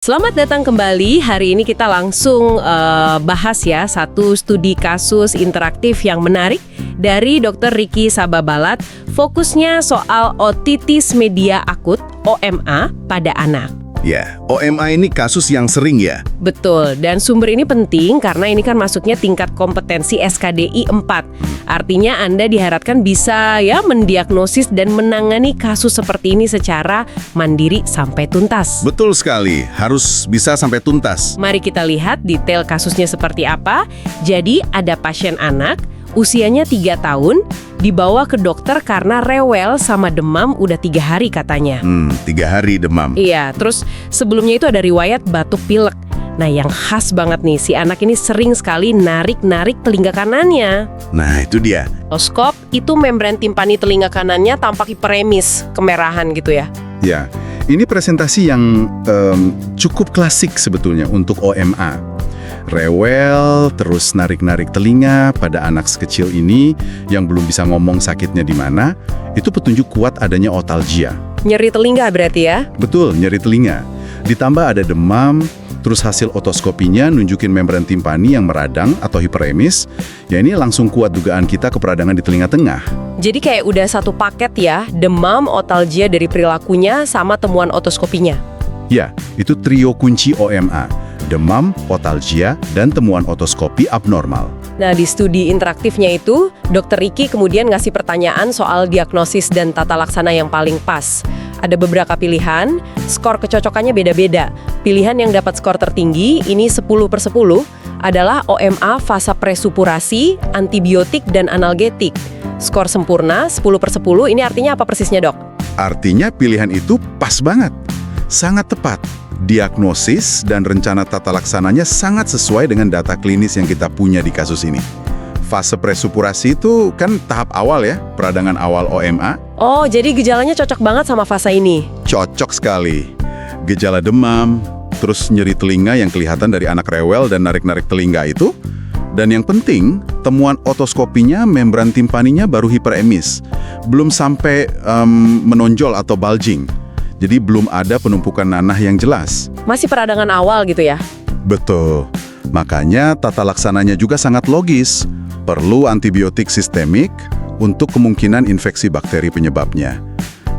Selamat datang kembali. Hari ini kita langsung bahas ya satu studi kasus interaktif yang menarik dari Dr. Ricky Sababalat. Fokusnya soal otitis media akut (OMA) pada anak. Ya, OMA ini kasus yang sering ya. Betul, dan sumber ini penting karena ini kan masuknya tingkat kompetensi SKDI 4. Artinya Anda diharapkan bisa ya mendiagnosis dan menangani kasus seperti ini secara mandiri sampai tuntas. Betul sekali, harus bisa sampai tuntas. Mari kita lihat detail kasusnya seperti apa. Jadi ada pasien anak, usianya 3 tahun, dibawa ke dokter karena rewel sama demam udah 3 hari katanya. 3 hari demam. Iya, terus sebelumnya itu ada riwayat batuk pilek. Nah, yang khas banget nih, si anak ini sering sekali narik-narik telinga kanannya. Nah, itu dia. Otoskop itu membran timpani telinga kanannya tampak hiperemis, kemerahan gitu ya. Ya, ini presentasi yang cukup klasik sebetulnya untuk OMA. Rewel, terus narik-narik telinga pada anak sekecil ini yang belum bisa ngomong sakitnya di mana, itu petunjuk kuat adanya otalgia. Nyeri telinga berarti ya? Betul, nyeri telinga. Ditambah ada demam, terus hasil otoskopinya nunjukin membran timpani yang meradang atau hiperemis, ya ini langsung kuat dugaan kita keperadangan di telinga tengah. Jadi kayak udah satu paket ya, demam, otalgia dari perilakunya, sama temuan otoskopinya. Ya, itu trio kunci OMA. Demam, otalgia, dan temuan otoskopi abnormal. Nah, di studi interaktifnya itu, Dr. Ricky kemudian ngasih pertanyaan soal diagnosis dan tata laksana yang paling pas. Ada beberapa pilihan, skor kecocokannya beda-beda. Pilihan yang dapat skor tertinggi, ini 10/10, adalah OMA fase presupurasi, antibiotik, dan analgetik. Skor sempurna, 10/10, ini artinya apa persisnya, Dok? Artinya pilihan itu pas banget, sangat tepat. Diagnosis dan rencana tata laksananya sangat sesuai dengan data klinis yang kita punya di kasus ini. Fase presupurasi itu kan tahap awal ya, peradangan awal OMA. Oh, jadi gejalanya cocok banget sama fase ini? Cocok sekali. Gejala demam, terus nyeri telinga yang kelihatan dari anak rewel dan narik-narik telinga itu. Dan yang penting, temuan otoskopinya membran timpaninya baru hiperemis. Belum sampai menonjol atau bulging. Jadi belum ada penumpukan nanah yang jelas. Masih peradangan awal gitu ya? Betul. Makanya tata laksananya juga sangat logis. Perlu antibiotik sistemik untuk kemungkinan infeksi bakteri penyebabnya.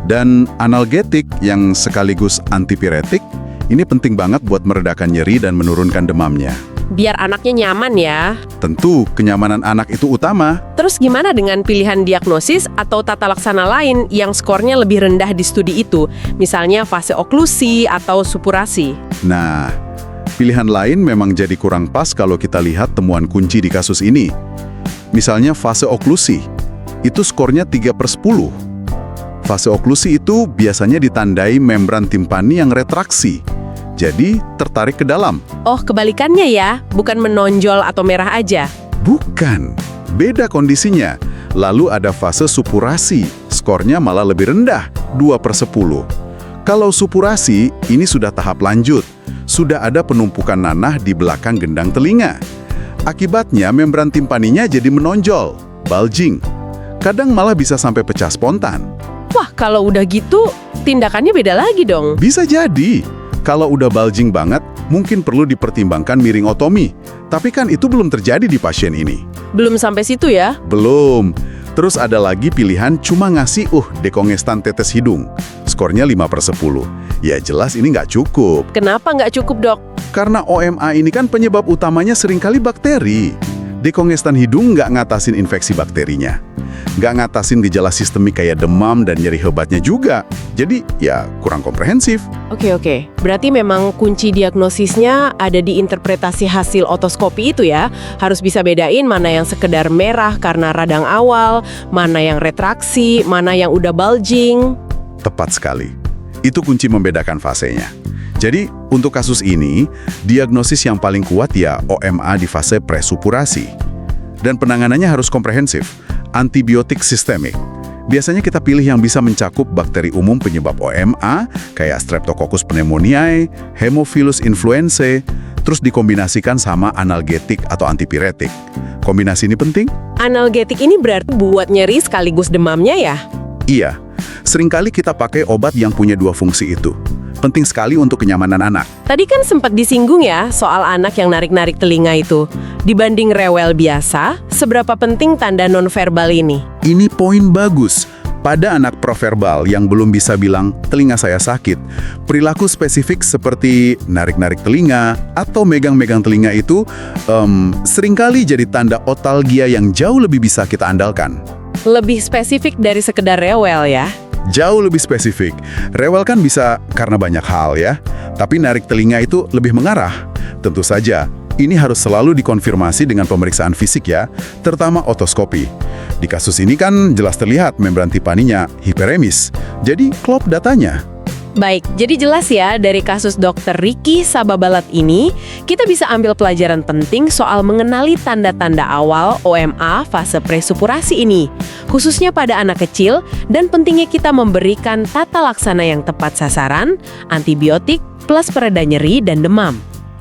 Dan analgetik yang sekaligus antipiretik, ini penting banget buat meredakan nyeri dan menurunkan demamnya. Biar anaknya nyaman ya. Tentu, kenyamanan anak itu utama. Terus gimana dengan pilihan diagnosis atau tata laksana lain yang skornya lebih rendah di studi itu? Misalnya fase oklusi atau supurasi. Nah, pilihan lain memang jadi kurang pas kalau kita lihat temuan kunci di kasus ini. Misalnya fase oklusi, itu skornya 3/10. Fase oklusi itu biasanya ditandai membran timpani yang retraksi. Jadi, tertarik ke dalam. Oh, kebalikannya ya? Bukan menonjol atau merah aja? Bukan. Beda kondisinya. Lalu ada fase supurasi. Skornya malah lebih rendah, 2/10. Kalau supurasi, ini sudah tahap lanjut. Sudah ada penumpukan nanah di belakang gendang telinga. Akibatnya, membran timpaninya jadi menonjol, bulging. Kadang malah bisa sampai pecah spontan. Wah, kalau udah gitu, tindakannya beda lagi dong. Bisa jadi. Kalau udah bulging banget, mungkin perlu dipertimbangkan miringotomi. Tapi kan itu belum terjadi di pasien ini. Belum sampai situ ya? Belum. Terus ada lagi pilihan cuma ngasih dekongestan tetes hidung. Skornya 5/10. Ya jelas ini nggak cukup. Kenapa nggak cukup, Dok? Karena OMA ini kan penyebab utamanya seringkali bakteri. Dekongestan hidung nggak ngatasin infeksi bakterinya. Nggak ngatasin gejala sistemik kayak demam dan nyeri hebatnya juga. Jadi ya kurang komprehensif. Oke. Berarti memang kunci diagnosisnya ada di interpretasi hasil otoskopi itu ya. Harus bisa bedain mana yang sekedar merah karena radang awal, mana yang retraksi, mana yang udah bulging. Tepat sekali. Itu kunci membedakan fasenya. Jadi, untuk kasus ini, diagnosis yang paling kuat ya OMA di fase presupurasi. Dan penanganannya harus komprehensif, antibiotik sistemik. Biasanya kita pilih yang bisa mencakup bakteri umum penyebab OMA, kayak Streptococcus pneumoniae, Haemophilus influenzae, terus dikombinasikan sama analgetik atau antipiretik. Kombinasi ini penting? Analgetik ini berarti buat nyeri sekaligus demamnya ya? Iya. Seringkali kita pakai obat yang punya dua fungsi itu. penting sekali untuk kenyamanan anak. Tadi kan sempat disinggung ya soal anak yang narik-narik telinga itu. Dibanding rewel biasa, seberapa penting tanda nonverbal ini? Ini poin bagus. Pada anak proverbal yang belum bisa bilang, telinga saya sakit, perilaku spesifik seperti narik-narik telinga atau megang-megang telinga itu seringkali jadi tanda otalgia yang jauh lebih bisa kita andalkan. Lebih spesifik dari sekedar rewel ya? Jauh lebih spesifik. Rewel kan bisa karena banyak hal ya, tapi narik telinga itu lebih mengarah. Tentu saja, ini harus selalu dikonfirmasi dengan pemeriksaan fisik ya, terutama otoskopi. Di kasus ini kan jelas terlihat membran tipaninya hiperemis, jadi klop datanya. Baik, jadi jelas ya dari kasus Dr. Ricky Sababalat ini, kita bisa ambil pelajaran penting soal mengenali tanda-tanda awal OMA fase presupurasi ini, khususnya pada anak kecil, dan pentingnya kita memberikan tata laksana yang tepat sasaran, antibiotik, plus pereda nyeri dan demam.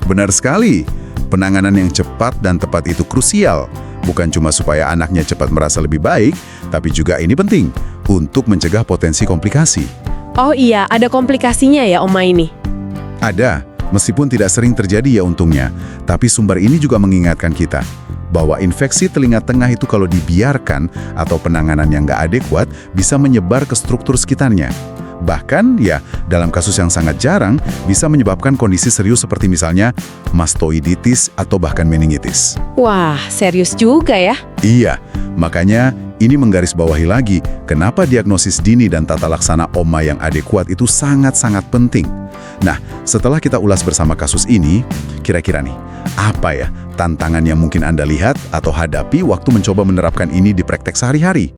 Benar sekali, penanganan yang cepat dan tepat itu krusial. Bukan cuma supaya anaknya cepat merasa lebih baik, tapi juga ini penting untuk mencegah potensi komplikasi. Oh iya, ada komplikasinya ya Oma ini? Ada, meskipun tidak sering terjadi ya untungnya. Tapi sumber ini juga mengingatkan kita bahwa infeksi telinga tengah itu kalau dibiarkan atau penanganan yang nggak adekuat bisa menyebar ke struktur sekitarnya. Bahkan ya, dalam kasus yang sangat jarang bisa menyebabkan kondisi serius seperti misalnya mastoiditis atau bahkan meningitis. Wah, serius juga ya? Iya, makanya ini menggarisbawahi lagi kenapa diagnosis dini dan tata laksana OMA yang adekuat itu sangat-sangat penting. Nah, setelah kita ulas bersama kasus ini, kira-kira nih, apa ya tantangan yang mungkin Anda lihat atau hadapi waktu mencoba menerapkan ini di praktek sehari-hari?